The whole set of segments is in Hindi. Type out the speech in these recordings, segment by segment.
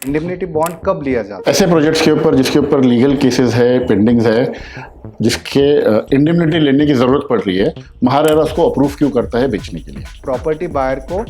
इंडेमनिटी बॉन्ड कब लिया जाता है? ऐसे प्रोजेक्ट्स के ऊपर जिसके ऊपर लीगल केसेस है, पेंडिंग्स है, जिसके इंडेमनिटी लेने की जरूरत पड़ रही है, महारेरा उसको अप्रूव क्यों करता है बेचने के लिए? प्रॉपर्टी बायर को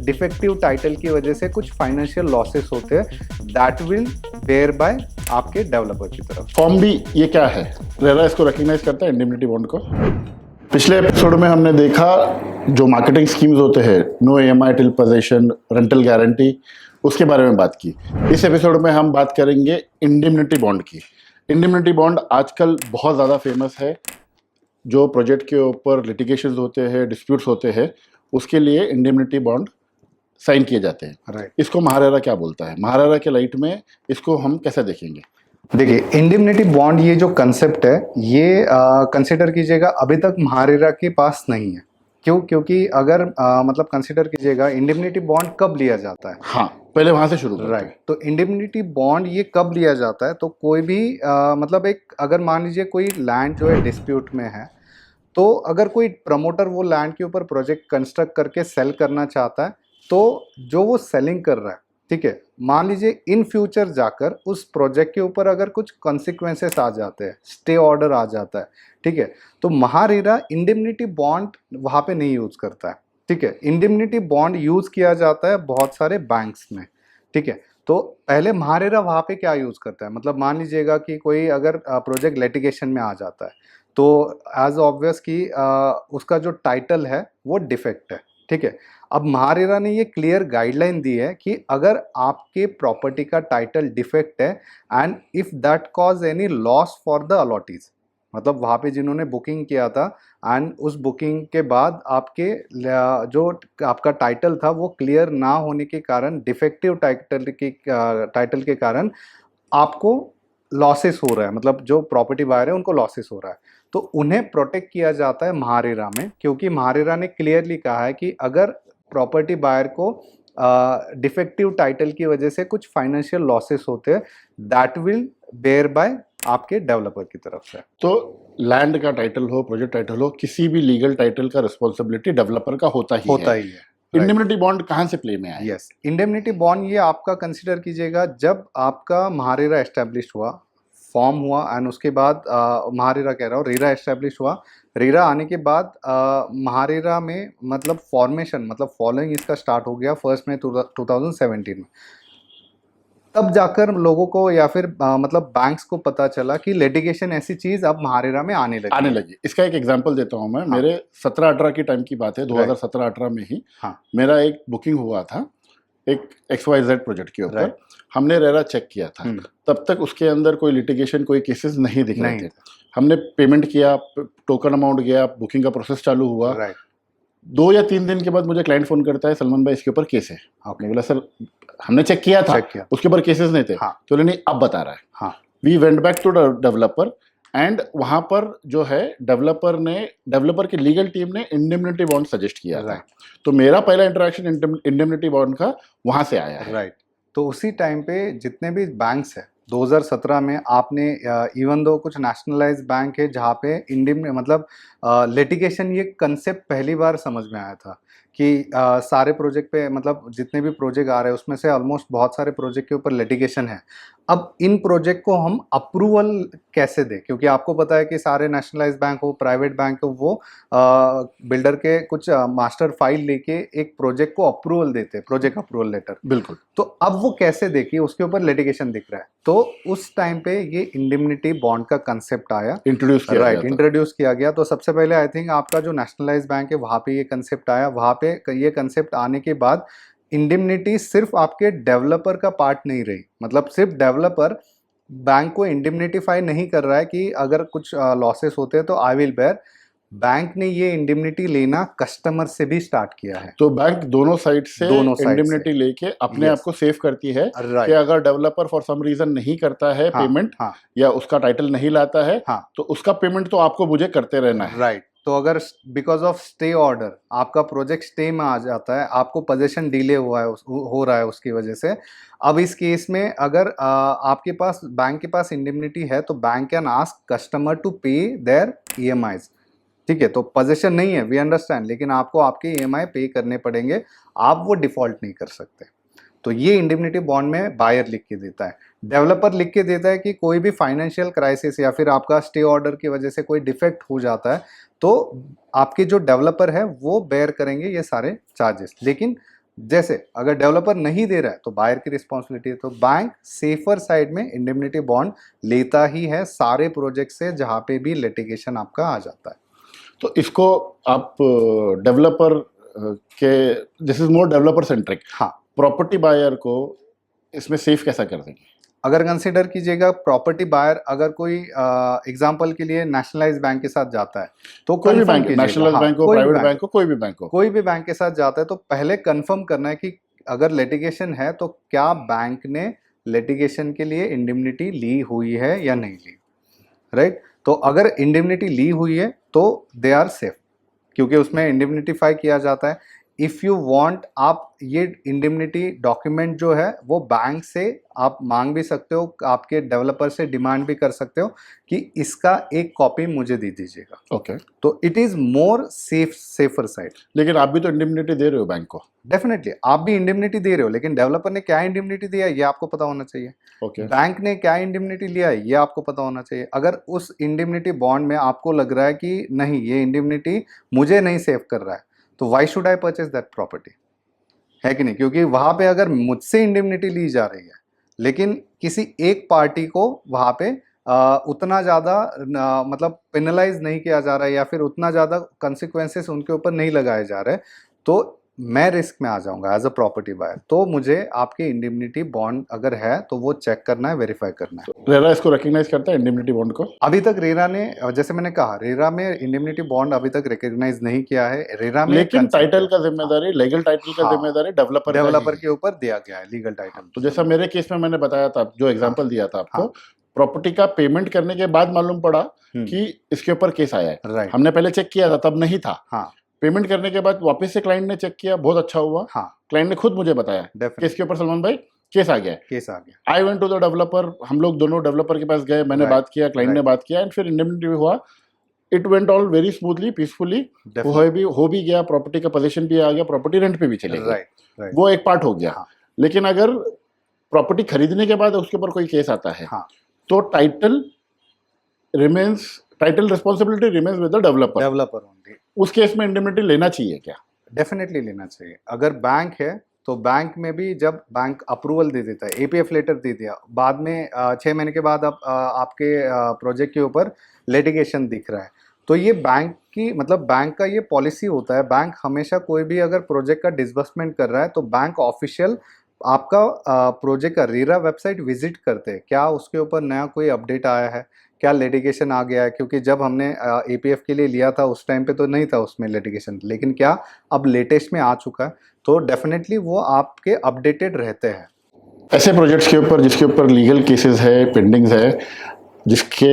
डिफेक्टिव टाइटल की वजह से कुछ फाइनेंशियल लॉसेस होते हैं, दैट विल बेयर बाय आपके डेवलपर की तरफ। फॉर्म बी ये क्या है? रेरा इसको रिकग्नाइज करता है इंडेमनिटी बॉन्ड को। पिछले एपिसोड में हमने देखा जो मार्केटिंग स्कीम्स होते हैं, no EMI till possession, rental guarantee, उसके बारे में बात की। इस एपिसोड में हम बात करेंगे इंडेमनिटी बॉन्ड की। इंडेमनिटी बॉन्ड आजकल बहुत ज़्यादा फेमस है। जो प्रोजेक्ट के ऊपर लिटिगेशंस होते हैं, डिस्प्यूट्स होते हैं, उसके लिए इंडेमनिटी बॉन्ड साइन किए जाते हैं। राइट। इसको महारेरा क्या बोलता है? महारेरा के लाइट में इसको हम कैसे देखेंगे? देखिए, इंडेमनिटी बॉन्ड ये जो कंसेप्ट है, ये कंसिडर कीजिएगा अभी तक महारेरा के पास नहीं है। क्यों? क्योंकि अगर मतलब कंसिडर कीजिएगा इंडेमनिटी बॉन्ड कब लिया जाता है। हाँ, पहले वहां से शुरू करते हैं। राइट। तो इंडेमनिटी बॉन्ड ये कब लिया जाता है? तो कोई भी मतलब एक अगर मान लीजिए कोई लैंड जो है डिस्प्यूट में है, तो अगर कोई प्रमोटर वो लैंड के ऊपर प्रोजेक्ट कंस्ट्रक्ट करके सेल करना चाहता है, तो जो वो सेलिंग कर रहा है, ठीक है, मान लीजिए इन फ्यूचर जाकर उस प्रोजेक्ट के ऊपर अगर कुछ कॉन्सिक्वेंसेस आ जाते हैं, स्टे ऑर्डर आ जाता है, ठीक है, तो महारेरा इंडेमनिटी बॉन्ड वहाँ पे नहीं यूज करता है। ठीक है, इंडेमनिटी बॉन्ड यूज किया जाता है बहुत सारे बैंक्स में। ठीक है, तो पहले महारेरा वहाँ पे क्या यूज करता है, मतलब मान लीजिएगा कि कोई अगर प्रोजेक्ट लिटिगेशन में आ जाता है, तो एज ऑब्वियस कि उसका जो टाइटल है वो डिफेक्ट है। ठीक है, अब महारेरा ने ये क्लियर गाइडलाइन दी है कि अगर आपके प्रॉपर्टी का टाइटल डिफेक्ट है and if that cause any loss for the allottees, मतलब वहाँ पे जिन्होंने बुकिंग किया था एंड उस बुकिंग के बाद आपके जो आपका टाइटल था वो क्लियर ना होने के कारण, डिफेक्टिव टाइटल के कारण आपको लॉसेस हो रहा है, मतलब जो प्रॉपर्टी बायर है उनको लॉसेस हो रहा है, तो उन्हें प्रोटेक्ट किया जाता है महारेरा में। क्योंकि महारेरा ने क्लियरली कहा है कि अगर प्रॉपर्टी बायर को डिफेक्टिव टाइटल की वजह से कुछ फाइनेंशियल लॉसेस होते हैं, दैट विल बेयर बाय आपके डेवलपर की तरफ से। तो लैंड का टाइटल हो, प्रोजेक्ट टाइटल हो, किसी भी लीगल टाइटल का रिस्पॉन्सिबिलिटी डेवलपर का होता ही है। इंडेमनिटी बॉन्ड कहाँ से प्ले में आया? यस, इंडेमनिटी बॉन्ड ये आपका कंसिडर कीजिएगा जब आपका महारेरा एस्टेब्लिश हुआ, फॉर्म हुआ एंड उसके बाद महारेरा कह रहा हूँ, रेरा एस्टेब्लिश हुआ। रेरा आने के बाद महारेरा में मतलब फॉर्मेशन, मतलब फॉलोइंग इसका स्टार्ट हो गया 1 मई 2017 में। तब जाकर लोगों को या फिर मतलब बैंक्स को पता चला कि लिटिगेशन ऐसी चीज अब महारेरा में आने लगी। इसका एक एग्जांपल देता हूं मैं। मेरे 17-18 की टाइम की बात है, 2017-18 में ही मेरा एक बुकिंग हुआ था एक XYZ प्रोजेक्ट के ऊपर। हमने रेरा चेक किया था, तब तक उसके अंदर कोई लिटिगेशन, कोई केसेस नहीं दिख रहे थे। हमने पेमेंट किया, टोकन अमाउंट गया, बुकिंग का प्रोसेस चालू हुआ। 2 या 3 दिन के बाद मुझे क्लाइंट फोन करता है, सलमान भाई इसके ऊपर केस है। आपने बोला सर हमने चेक किया था, उसके ऊपर केसेस नहीं थे। तो नहीं, अब बता रहा है। We went back to developer and वहां पर जो है डेवलपर की लीगल टीम ने इंडेमनिटी बॉन्ड सजेस्ट किया था। तो मेरा पहला इंटरेक्शन इंडेमनिटी बॉन्ड का वहां से आया है। राइट। तो उसी टाइम पे जितने भी बैंक्स है 2017 में, आपने इवन दो कुछ नेशनलाइज बैंक है जहाँ पे मतलब लिटिगेशन ये कंसेप्ट पहली बार समझ में आया था कि सारे प्रोजेक्ट पे, मतलब जितने भी प्रोजेक्ट आ रहे हैं उसमें से ऑलमोस्ट बहुत सारे प्रोजेक्ट के ऊपर लिटिगेशन है। अब इन प्रोजेक्ट को हम अप्रूवल कैसे दें, क्योंकि आपको पता है कि सारे नेशनलाइज बैंक हो, प्राइवेट बैंक हो, वो बिल्डर के कुछ मास्टर फाइल लेके एक प्रोजेक्ट को अप्रूवल देते हैं, प्रोजेक्ट अप्रूवल लेटर। बिल्कुल। तो अब वो कैसे देखिए, उसके ऊपर लिटिगेशन दिख रहा है। तो उस टाइम पे ये इंडेमनिटी बॉन्ड का कंसेप्ट आया, इंट्रोड्यूस किया गया। तो सबसे पहले आई थिंक आपका जो नेशनलाइज बैंक है वहाँ पे ये कंसेप्ट आया। वहाँ पे ये कंसेप्ट आने के बाद इंडेमनिटी सिर्फ आपके डेवलपर का पार्ट नहीं रही, मतलब सिर्फ डेवलपर बैंक को इंडेमनिटीफाई नहीं कर रहा है कि अगर कुछ लॉसेस होते हैं तो आई विल बेयर। बैंक ने ये इंडेमनिटी लेना कस्टमर से भी स्टार्ट किया है। तो बैंक दोनों साइड से इंडेमनिटी लेके अपने आप को सेव करती है कि अगर डेवलपर फॉर सम रीजन नहीं करता है पेमेंट, या उसका टाइटल नहीं लाता है, तो उसका पेमेंट तो आपको मुझे करते रहना है। राइट। तो अगर बिकॉज ऑफ स्टे ऑर्डर आपका प्रोजेक्ट स्टे में आ जाता है, आपको पोजीशन डिले हो रहा है उसकी वजह से, अब इस केस में अगर आपके पास बैंक के पास इंडेमनिटी है तो bank can ask customer to pay their EMIs। ठीक है, तो पोजीशन नहीं है, वी अंडरस्टैंड, लेकिन आपको आपके EMI पे करने पड़ेंगे, आप वो डिफॉल्ट नहीं कर सकते। तो ये इंडेमनिटी बॉन्ड में बायर लिख के देता है। डेवलपर लिख के देता है कि कोई भी फाइनेंशियल क्राइसिस या फिर आपका स्टे ऑर्डर की वजह से कोई डिफेक्ट हो जाता है तो आपके जो डेवलपर है वो बेयर करेंगे ये सारे चार्जेस। लेकिन जैसे अगर डेवलपर नहीं दे रहा है तो बायर की रिस्पॉन्सिबिलिटी है। तो बैंक सेफर साइड में इंडेमनिटी बॉन्ड लेता ही है सारे प्रोजेक्ट से जहाँ पे भी लिटिगेशन आपका आ जाता है। तो इसको आप डेवलपर के, this is more developer centric, हाँ, प्रॉपर्टी बायर को इसमें सेफ कैसा कर देंगे? अगर कंसीडर कीजिएगा प्रॉपर्टी बायर अगर कोई एग्जांपल के लिए नेशनलाइज बैंक के साथ जाता है तो कोई भी बैंक, कीजिएगा, नेशनल बैंक हो, प्राइवेट बैंक हो, कोई भी बैंक हो, कोई भी बैंक के साथ जाता है तो पहले कंफर्म करना है कि अगर लिटिगेशन है तो क्या बैंक ने लिटिगेशन के लिए इंडेमनिटी ली हुई है या नहीं ली, राइट। तो अगर इंडेमनिटी ली हुई है तो दे आर सेफ, क्योंकि उसमें इंडेमनिटीफाई किया जाता है। इफ़ यू वांट, आप ये इंडेमनिटी डॉक्यूमेंट जो है वो बैंक से आप मांग भी सकते हो, आपके डेवलपर से डिमांड भी कर सकते हो कि इसका एक कॉपी मुझे दे दीजिएगा। ओके, तो it is more safer side. लेकिन आप भी तो इंडेमनिटी दे रहे हो बैंक को। डेफिनेटली आप भी इंडेमनिटी दे रहे हो, लेकिन डेवलपर ने क्या इंडेमनिटी दिया है ये आपको पता होना चाहिए। ओके, बैंक ने क्या इंडेमनिटी लिया है ये आपको पता होना चाहिए। अगर उस इंडेमनिटी बॉन्ड में आपको लग रहा है कि नहीं ये इंडेमनिटी मुझे नहीं सेव कर रहा है तो why should I purchase that property, है कि नहीं। क्योंकि वहां पे अगर मुझसे इंडेमनिटी ली जा रही है लेकिन किसी एक पार्टी को वहां पे उतना ज़्यादा मतलब पेनलाइज नहीं किया जा रहा है या फिर उतना ज़्यादा कंसिक्वेंसेस उनके ऊपर नहीं लगाए जा रहे, तो मैं रिस्क में आ जाऊंगा एज अ प्रॉपर्टी बायर। तो मुझे आपके इंडेमनिटी बॉन्ड अगर है तो वो चेक करना है, वेरीफाई करना है। रेरा इसको रिकॉग्नाइज करता है इंडेमनिटी बॉन्ड को? अभी तक रेरा ने, जैसे मैंने कहा, रेरा में इंडेमनिटी बॉन्ड अभी तक रिकॉग्नाइज नहीं किया है। रेरा में लेकिन टाइटल का जिम्मेदारी, लीगल टाइटल का जिम्मेदारी डेवलपर के ऊपर दिया गया है, लीगल टाइटल। तो जैसा मेरे केस में मैंने बताया था, जो एग्जांपल दिया था आपको, प्रॉपर्टी का पेमेंट करने के बाद मालूम पड़ा कि इसके ऊपर केस आया है। हमने पहले चेक किया था तब नहीं था। पेमेंट करने के बाद वापस से क्लाइंट ने चेक किया, बहुत अच्छा हुआ। क्लाइंट ने खुद मुझे बताया कि इसके ऊपर सलमान भाई केस आ गया। I went to the developer, हम लोग दोनों डेवलपर के पास गए, मैंने बात किया, क्लाइंट ने बात किया, एंड फिर इंडेमनिटी हुआ। It went all very smoothly, peacefully, हो भी गया, प्रॉपर्टी का पोजीशन भी आ गया, प्रॉपर्टी रेंट पे भी चले गए, वो एक पार्ट हो गया। लेकिन अगर प्रॉपर्टी खरीदने के बाद उसके ऊपर कोई केस आता है तो title responsibility remains with the developer only. उस केस में इंडेमनिटी लेना चाहिए क्या? डेफिनेटली लेना चाहिए। अगर बैंक है तो बैंक में भी जब बैंक अप्रूवल दे देता है, एपीएफ लेटर दे दिया, बाद में 6 महीने के बाद आपके प्रोजेक्ट के ऊपर लिटिगेशन दिख रहा है, तो ये बैंक की, मतलब बैंक का ये पॉलिसी होता है। बैंक हमेशा कोई भी अगर प्रोजेक्ट का डिसबर्समेंट कर रहा है तो बैंक ऑफिशियल आपका प्रोजेक्ट का रेरा वेबसाइट विजिट करते हैं, क्या उसके ऊपर नया कोई अपडेट आया है, क्या लिटिगेशन आ गया है। क्योंकि जब हमने एपीएफ के लिए लिया था उस टाइम पे तो नहीं था उसमें लिटिगेशन, लेकिन क्या अब लेटेस्ट में आ चुका है, तो डेफिनेटली वो आपके अपडेटेड रहते हैं। ऐसे प्रोजेक्ट्स के ऊपर जिसके ऊपर लीगल केसेस है, पेंडिंग्स है, जिसके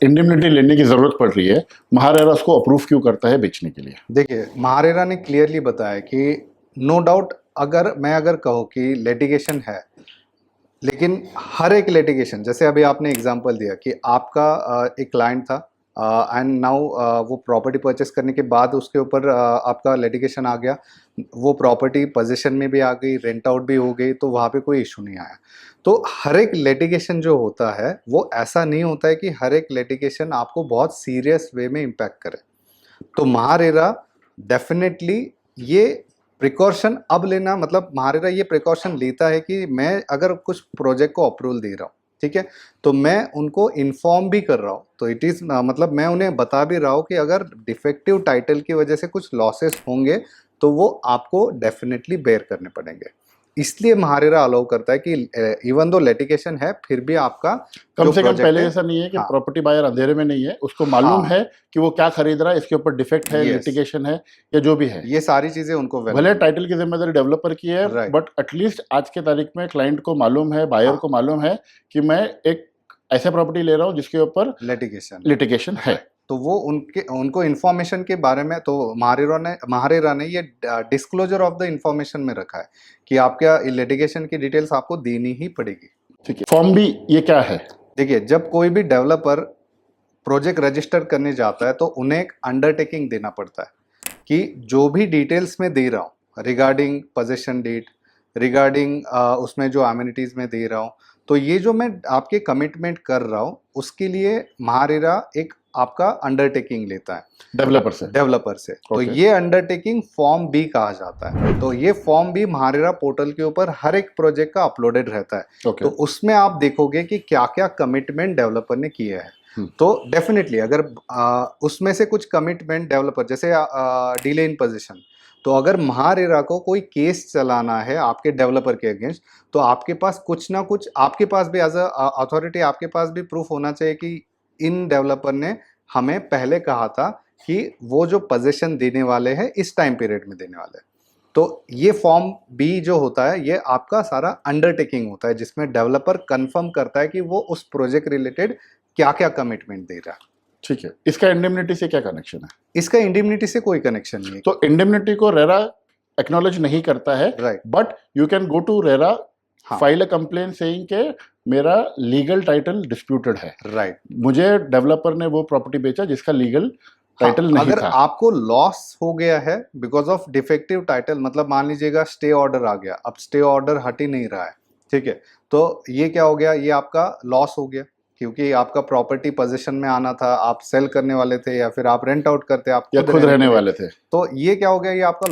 इंडेमनिटी लेने की जरूरत पड़ रही है, महारेरा उसको अप्रूव क्यों करता है बेचने के लिए? देखिए, महारेरा ने क्लियरली बताया कि नो डाउट अगर कहो कि लिटिगेशन है, लेकिन हर एक लिटिगेशन, जैसे अभी आपने एग्जांपल दिया कि आपका एक क्लाइंट था एंड नाउ वो प्रॉपर्टी परचेस करने के बाद उसके ऊपर आपका लिटिगेशन आ गया, वो प्रॉपर्टी पोजीशन में भी आ गई, रेंट आउट भी हो गई, तो वहाँ पे कोई इशू नहीं आया। तो हर एक लिटिगेशन जो होता है वो ऐसा नहीं होता है कि हर एक लिटिगेशन आपको बहुत सीरियस वे में इम्पैक्ट करे। तो महारेरा डेफिनेटली ये प्रिकॉशन अब लेना, मतलब महारेरा ये प्रिकॉशन लेता है कि मैं अगर कुछ प्रोजेक्ट को अप्रूवल दे रहा हूँ, ठीक है, तो मैं उनको इन्फॉर्म भी कर रहा हूँ। तो इट इज़ मतलब मैं उन्हें बता भी रहा हूँ कि अगर डिफेक्टिव टाइटल की वजह से कुछ लॉसेस होंगे तो वो आपको डेफिनेटली बेयर करने पड़ेंगे। इसलिए महारेरा अलाउ करता है कि इवन दो लिटिगेशन है फिर भी आपका कम से कम पहले ऐसा नहीं है कि प्रॉपर्टी बायर अंधेरे में नहीं है, उसको मालूम है कि वो क्या खरीद रहा है, इसके ऊपर डिफेक्ट है, लिटिगेशन है या जो भी है, ये सारी चीजें उनको भले टाइटल की जिम्मेदारी डेवलपर की है, बट एटलीस्ट आज के तारीख में क्लाइंट को मालूम है, बायर को मालूम है कि मैं एक ऐसे प्रॉपर्टी ले रहा हूँ जिसके ऊपर लिटिगेशन है। तो वो उनको इन्फॉर्मेशन के बारे में, तो महारेरा ने ये डिस्क्लोजर ऑफ द इंफॉर्मेशन में रखा है कि आपका लिटिगेशन की डिटेल्स आपको देनी ही पड़ेगी। ठीक है, फॉर्म भी ये क्या है? देखिए, जब कोई भी डेवलपर प्रोजेक्ट रजिस्टर करने जाता है तो उन्हें एक अंडरटेकिंग देना पड़ता है कि जो भी डिटेल्स मैं दे रहा हूँ रिगार्डिंग पोजीशन डेट रिगार्डिंग उसमें जो एमिनिटीज मैं दे रहा हूँ, तो ये जो मैं आपके कमिटमेंट कर रहा हूँ उसके लिए महारेरा एक आपका अंडरटेकिंग लेता है डेवलपर से। तो ये अंडरटेकिंग फॉर्म बी कहा जाता है। तो ये फॉर्म बी महारेरा पोर्टल के ऊपर हर एक प्रोजेक्ट का अपलोडेड रहता है। तो उसमें आप देखोगे कि क्या क्या कमिटमेंट डेवलपर ने किए हैं। तो डेफिनेटली अगर उसमें से कुछ कमिटमेंट डेवलपर, जैसे डिले इन पोजीशन, तो अगर महारेरा को कोई केस चलाना है आपके डेवलपर के अगेंस्ट, तो आपके पास कुछ ना कुछ, आपके पास भी एज अ अथॉरिटी आपके पास भी प्रूफ होना चाहिए कि इन डेवलपर ने हमें पहले कहा था कि वो जो पोजीशन देने वाले हैं इस टाइम पीरियड में देने वाले हैं। तो ये फॉर्म बी जो होता है ये आपका सारा अंडरटेकिंग होता है, जिसमें डेवलपर कंफर्म करता है कि वो उस प्रोजेक्ट रिलेटेड क्या क्या कमिटमेंट दे रहा है। ठीक है, इसका इंडेमनिटी से क्या कनेक्शन है? इसका इंडेमनिटी से कोई कनेक्शन नहीं है। तो इंडेमनिटी को रेरा एक्नॉलेज नहीं करता है, right, but you can go to RERA, file a complaint saying के मेरा लीगल टाइटल डिस्प्यूटेड है। राइट, मुझे डेवलपर ने वो प्रॉपर्टी बेचा जिसका लीगल टाइटल नहीं अगर था। आपको लॉस हो गया है बिकॉज ऑफ डिफेक्टिव टाइटल, मतलब मान लीजिएगा स्टे ऑर्डर आ गया, अब स्टे ऑर्डर हट ही नहीं रहा है, ठीक है, तो ये क्या हो गया, ये आपका लॉस हो गया, क्योंकि आपका प्रॉपर्टी पोजीशन में आना था, आप सेल करने वाले थे या फिर आप रेंट आउट करते, आप या खुद रहने वाले थे। तो ये क्या हो गया, ये आपका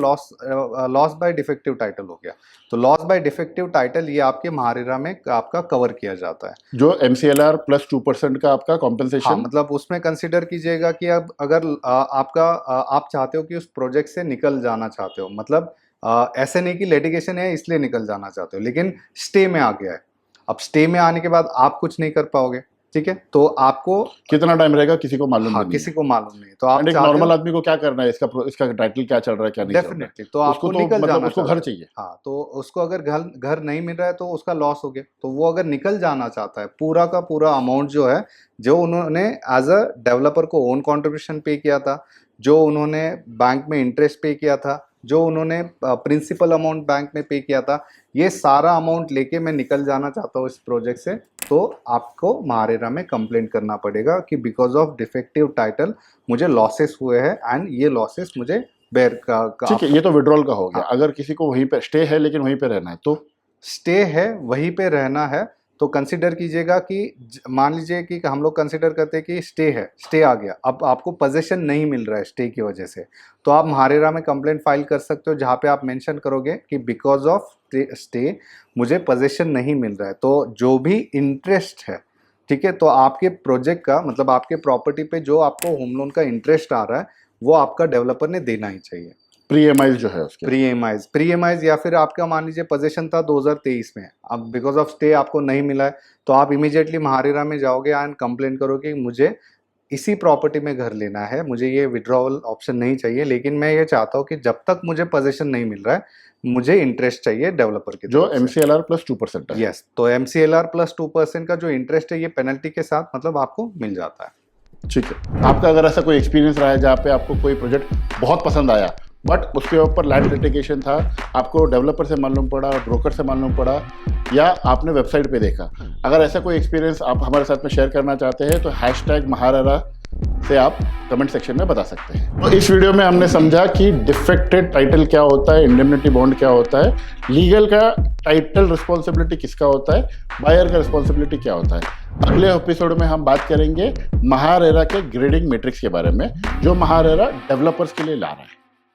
लॉस बाय डिफेक्टिव टाइटल हो गया। तो लॉस बाय डिफेक्टिव टाइटल ये आपके महारेरा में आपका कवर किया जाता है, जो MCLR प्लस 2% का आपका कॉम्पेंसेशन। हाँ, मतलब उसमें कंसिडर कीजिएगा कि अब अगर आपका आप चाहते हो कि उस प्रोजेक्ट से निकल जाना चाहते हो, मतलब ऐसे नहीं कि लिटिगेशन है इसलिए निकल जाना चाहते हो, लेकिन स्टे में आ गया है। अब स्टे में आने के बाद आप कुछ नहीं कर पाओगे, ठीक है, तो आपको कितना टाइम रहेगा किसी को मालूम नहीं। किसी को मालूम नहीं। तो आप एक नॉर्मल आदमी को क्या करना है, इसका टाइटल क्या चल रहा है क्या नहीं, डेफिनेटली तो आपको निकल मतलब जाना, उसको घर चाहिए। हाँ, तो उसको अगर घर नहीं मिल रहा है तो उसका लॉस हो गया। तो वो अगर निकल जाना चाहता है, पूरा का पूरा अमाउंट जो है, जो उन्होंने एज अ डेवलपर को ओन कॉन्ट्रीब्यूशन पे किया था, जो उन्होंने बैंक में इंटरेस्ट पे किया था, जो उन्होंने प्रिंसिपल अमाउंट बैंक में पे किया था, ये सारा अमाउंट लेके मैं निकल जाना चाहता हूँ इस प्रोजेक्ट से, तो आपको महारेरा में कंप्लेंट करना पड़ेगा कि बिकॉज ऑफ डिफेक्टिव टाइटल मुझे लॉसेस हुए हैं एंड ये लॉसेस मुझे बेयर का। ठीक है, ये तो विड्रॉल का हो गया। अगर किसी को वहीं पे स्टे है लेकिन वहीं पे रहना है, तो स्टे है वहीं पे रहना है, तो कंसिडर कीजिएगा कि मान लीजिए कि हम लोग कंसिडर करते हैं कि स्टे है, स्टे आ गया, अब आपको पोजीशन नहीं मिल रहा है स्टे की वजह से, तो आप महारेरा में कंप्लेंट फाइल कर सकते हो, जहाँ पे आप मेंशन करोगे कि बिकॉज ऑफ स्टे मुझे पोजीशन नहीं मिल रहा है। तो जो भी इंटरेस्ट है, ठीक है, तो आपके प्रोजेक्ट का, मतलब आपके प्रॉपर्टी पे जो आपको होम लोन का इंटरेस्ट आ रहा है, वो आपका डेवलपर ने देना ही चाहिए। प्री एमआईज जो है उसके, प्री एमआईज या फिर आपका मान लीजिए पोजीशन था 2023 में, अब बिकॉज ऑफ स्टे आपको नहीं मिला है, तो आप इमीडिएटली महारेरा में जाओगे एंड कंप्लेंट करोगे कि मुझे इसी प्रॉपर्टी में घर लेना है, मुझे ये विड्रॉवल ऑप्शन नहीं चाहिए, लेकिन मैं ये चाहता हूँ कि जब तक मुझे पोजीशन नहीं मिल रहा है मुझे इंटरेस्ट चाहिए डेवलपर की, जो MCLR प्लस 2% है। यस, तो MCLR प्लस 2% का जो इंटरेस्ट है ये पेनल्टी के साथ मतलब आपको मिल जाता है। ठीक है, आपका अगर ऐसा कोई एक्सपीरियंस रहा है जहाँ पे आपको कोई प्रोजेक्ट बहुत पसंद आया बट उसके ऊपर लैंड लिटिगेशन था, आपको डेवलपर से मालूम पड़ा, ब्रोकर से मालूम पड़ा, या आपने वेबसाइट पे देखा, अगर ऐसा कोई एक्सपीरियंस आप हमारे साथ में शेयर करना चाहते हैं तो #महारेरा से आप कमेंट सेक्शन में बता सकते हैं। तो इस वीडियो में हमने समझा कि डिफेक्टेड टाइटल क्या होता है, इंडेमनिटी बॉन्ड क्या होता है, लीगल का टाइटल रिस्पॉन्सिबिलिटी किसका होता है, बायर का रिस्पॉन्सिबिलिटी क्या होता है। अगले एपिसोड में हम बात करेंगे महारेरा के ग्रेडिंग मैट्रिक्स के बारे में, जो महारेरा डेवलपर्स के लिए ला रहा है।